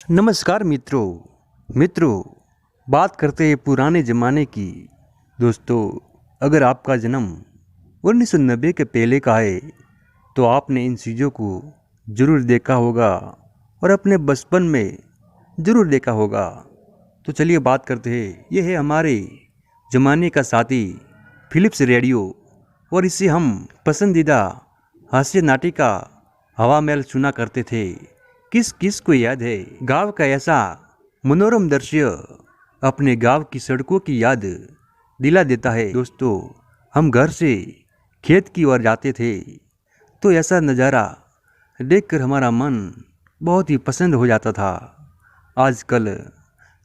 नमस्कार मित्रों बात करते हैं पुराने ज़माने की। दोस्तों, अगर आपका जन्म 1990 के पहले का है तो आपने इन चीज़ों को ज़रूर देखा होगा और अपने बचपन में ज़रूर देखा होगा। तो चलिए बात करते हैं। ये है हमारे ज़माने का साथी फिलिप्स रेडियो और इसे हम पसंदीदा हास्य नाटिका हवा महल सुना करते थे। किस किस को याद है गांव का ऐसा मनोरम दृश्य अपने गांव की सड़कों की याद दिला देता है। दोस्तों, हम घर से खेत की ओर जाते थे तो ऐसा नज़ारा देखकर हमारा मन बहुत ही पसंद हो जाता था। आजकल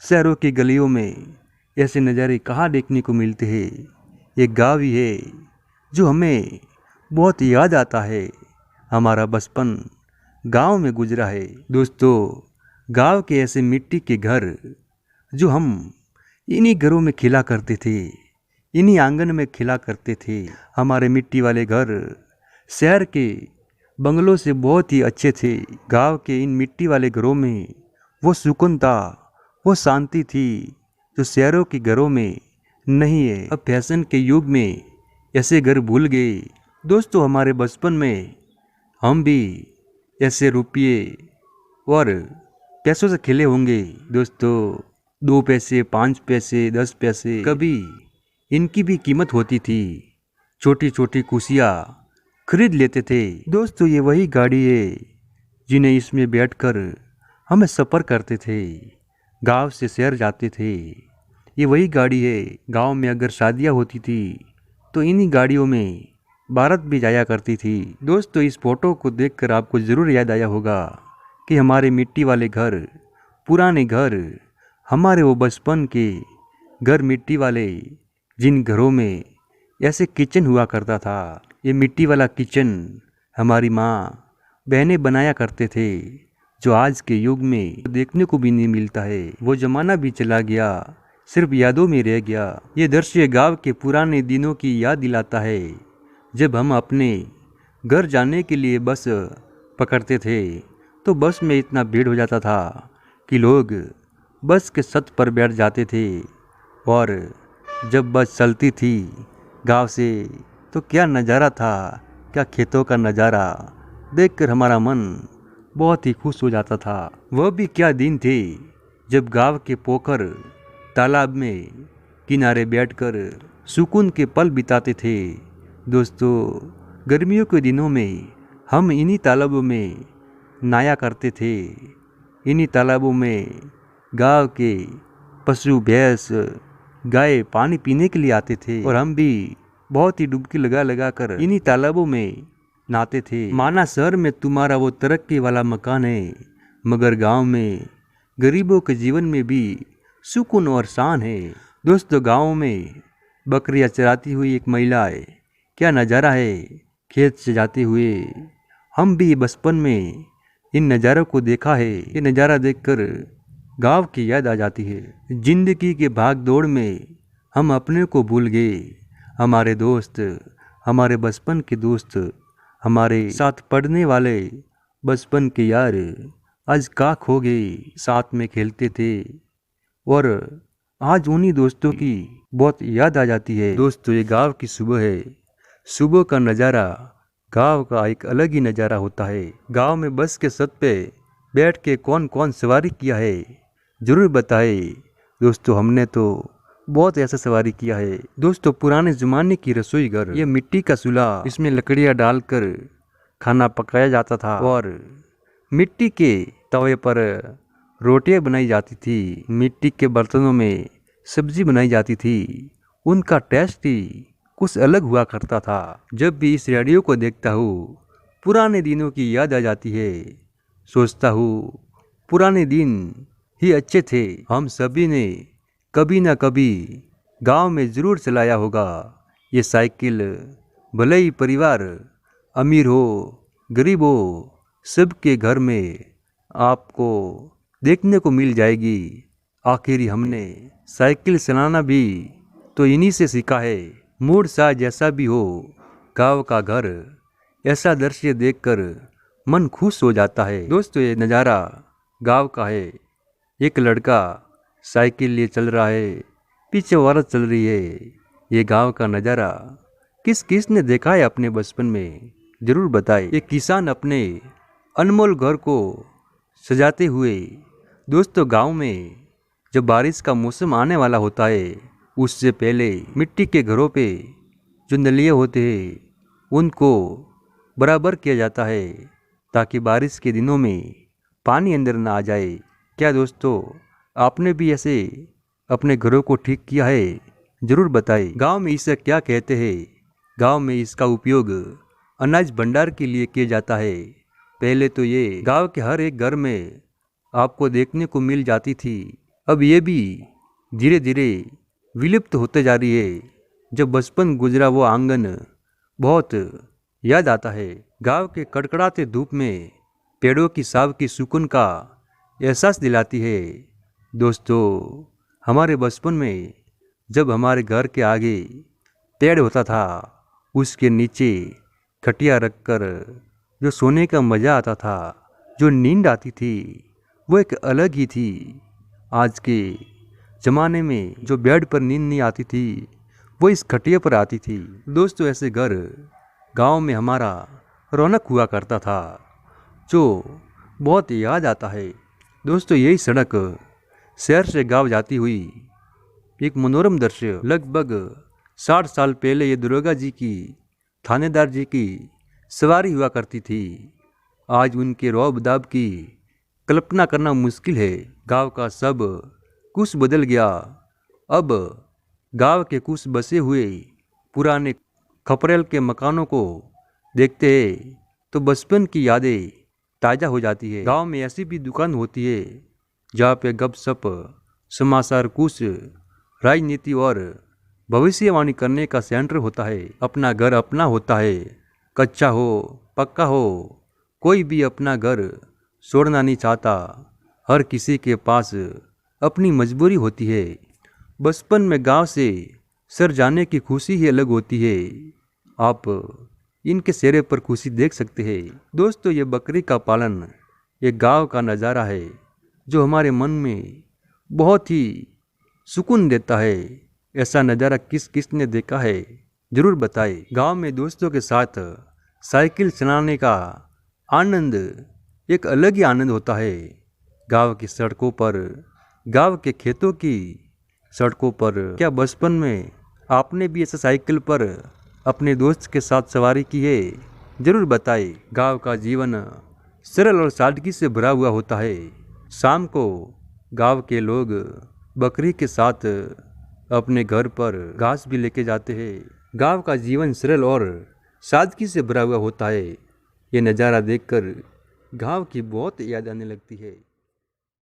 शहरों की गलियों में ऐसे नज़ारे कहाँ देखने को मिलते हैं। एक गांव ही है जो हमें बहुत याद आता है। हमारा बचपन गांव में गुजरा है। दोस्तों, गांव के ऐसे मिट्टी के घर जो हम इन्हीं घरों में खिला करते थे, इन्हीं आंगन में खिला करते थे। हमारे मिट्टी वाले घर शहर के बंगलों से बहुत ही अच्छे थे। गांव के इन मिट्टी वाले घरों में वो सुकून था, वो शांति थी जो शहरों के घरों में नहीं है। अब फैशन के युग में ऐसे घर भूल गए। दोस्तों, हमारे बचपन में हम भी ऐसे रुपये और पैसों से खेले होंगे। दोस्तों, 2 पैसे, 5 पैसे, 10 पैसे, कभी इनकी भी कीमत होती थी। छोटी छोटी खुशियाँ खरीद लेते थे। दोस्तों, ये वही गाड़ी है जिन्हें इसमें बैठकर हम सफ़र करते थे, गांव से शहर जाते थे। ये वही गाड़ी है, गांव में अगर शादियाँ होती थी तो इन्हीं गाड़ियों में बारात भी जाया करती थी। दोस्तों, इस फोटो को देखकर आपको ज़रूर याद आया होगा कि हमारे मिट्टी वाले घर, पुराने घर, हमारे वो बचपन के घर मिट्टी वाले, जिन घरों में ऐसे किचन हुआ करता था। ये मिट्टी वाला किचन हमारी माँ बहनें बनाया करते थे, जो आज के युग में देखने को भी नहीं मिलता है। वो ज़माना भी चला गया, सिर्फ यादों में रह गया। ये दृश्य गांव के पुराने दिनों की याद दिलाता है, जब हम अपने घर जाने के लिए बस पकड़ते थे तो बस में इतना भीड़ हो जाता था कि लोग बस के छत पर बैठ जाते थे। और जब बस चलती थी गांव से तो क्या नज़ारा था, क्या खेतों का नज़ारा देखकर हमारा मन बहुत ही खुश हो जाता था। वह भी क्या दिन थे जब गांव के पोखर तालाब में किनारे बैठकर सुकून के पल बिताते थे। दोस्तों, गर्मियों के दिनों में हम इन्हीं तालाबों में नहाया करते थे। इन्हीं तालाबों में गांव के पशु, भैंस, गाय पानी पीने के लिए आते थे और हम भी बहुत ही डुबकी लगा लगा कर इन्हीं तालाबों में नहाते थे। माना शहर में तुम्हारा वो तरक्की वाला मकान है, मगर गांव में गरीबों के जीवन में भी सुकून और शान है। दोस्तों, गांव में बकरियां चराती हुई एक महिला है, क्या नज़ारा है। खेत से जाते हुए हम भी बचपन में इन नज़ारों को देखा है। ये नज़ारा देखकर गांव की याद आ जाती है। जिंदगी के भाग दौड़ में हम अपने को भूल गए। हमारे दोस्त, हमारे बचपन के दोस्त, हमारे साथ पढ़ने वाले बचपन के यार आज कहाँ खो गए। साथ में खेलते थे और आज उन्हीं दोस्तों की बहुत याद आ जाती है। दोस्तों, ये गांव की सुबह है। सुबह का नज़ारा गांव का एक अलग ही नज़ारा होता है। गांव में बस के छत पे बैठ के कौन कौन सवारी किया है ज़रूर बताए। दोस्तों, हमने तो बहुत ऐसा सवारी किया है। दोस्तों, पुराने ज़माने की रसोई घर, ये मिट्टी का चूल्हा, इसमें लकड़ियाँ डालकर खाना पकाया जाता था और मिट्टी के तवे पर रोटियां बनाई जाती थी। मिट्टी के बर्तनों में सब्जी बनाई जाती थी। उनका टेस्ट ही कुछ अलग हुआ करता था। जब भी इस रेडियो को देखता हूँ पुराने दिनों की याद आ जाती है। सोचता हूँ पुराने दिन ही अच्छे थे। हम सभी ने कभी ना कभी गांव में ज़रूर चलाया होगा ये साइकिल। भले ही परिवार अमीर हो, गरीब हो, सबके घर में आपको देखने को मिल जाएगी। आखिर हमने साइकिल चलाना भी तो इन्हीं से सीखा है। मूड सा जैसा भी हो, गांव का घर, ऐसा दृश्य देखकर मन खुश हो जाता है। दोस्तों, ये नज़ारा गांव का है। एक लड़का साइकिल लिए चल रहा है, पीछे औरत चल रही है। ये गांव का नज़ारा किस किस ने देखा है अपने बचपन में, जरूर बताए। एक किसान अपने अनमोल घर को सजाते हुए। दोस्तों, गांव में जब बारिश का मौसम आने वाला होता है, उससे पहले मिट्टी के घरों पे जो नलिए होते हैं उनको बराबर किया जाता है ताकि बारिश के दिनों में पानी अंदर ना आ जाए। क्या दोस्तों, आपने भी ऐसे अपने घरों को ठीक किया है? जरूर बताएं। गांव में इसे क्या कहते हैं? गांव में इसका उपयोग अनाज भंडार के लिए किया जाता है। पहले तो ये गांव के हर एक घर में आपको देखने को मिल जाती थी। अब ये भी धीरे धीरे विलुप्त होते जा रही है। जब बचपन गुजरा वो आंगन बहुत याद आता है। गांव के कड़कड़ाते धूप में पेड़ों की साव की सुकून का एहसास दिलाती है। दोस्तों, हमारे बचपन में जब हमारे घर के आगे पेड़ होता था, उसके नीचे खटिया रखकर जो सोने का मज़ा आता था, जो नींद आती थी, वो एक अलग ही थी। आज के ज़माने में जो बेड पर नींद नहीं आती थी, वो इस खटिया पर आती थी। दोस्तों, ऐसे घर गांव में हमारा रौनक हुआ करता था, जो बहुत याद आता है। दोस्तों, यही सड़क शहर से गांव जाती हुई एक मनोरम दृश्य। लगभग 60 साल पहले ये दुर्गा जी की, थानेदार जी की सवारी हुआ करती थी। आज उनके रौब दाब की कल्पना करना मुश्किल है। गांव का सब कुछ बदल गया। अब गांव के कुछ बसे हुए पुराने खपरेल के मकानों को देखते हैं तो बचपन की यादें ताज़ा हो जाती है। गांव में ऐसी भी दुकान होती है जहाँ पे गपशप, समाचार, कुछ राजनीति और भविष्यवाणी करने का सेंटर होता है। अपना घर अपना होता है, कच्चा हो पक्का हो, कोई भी अपना घर छोड़ना नहीं चाहता। हर किसी के पास अपनी मजबूरी होती है। बचपन में गांव से सर जाने की खुशी ही अलग होती है। आप इनके चेहरे पर खुशी देख सकते हैं। दोस्तों, ये बकरी का पालन एक गांव का नज़ारा है जो हमारे मन में बहुत ही सुकून देता है। ऐसा नज़ारा किस किस ने देखा है, जरूर बताएं। गांव में दोस्तों के साथ साइकिल चलाने का आनंद एक अलग ही आनंद होता है। गांव की सड़कों पर, गांव के खेतों की सड़कों पर। क्या बचपन में आपने भी ऐसे साइकिल पर अपने दोस्त के साथ सवारी की है? जरूर बताएं। गांव का जीवन सरल और सादगी से भरा हुआ होता है। शाम को गांव के लोग बकरी के साथ अपने घर पर घास भी लेके जाते हैं। गांव का जीवन सरल और सादगी से भरा हुआ होता है। ये नज़ारा देखकर गांव की बहुत याद आने लगती है।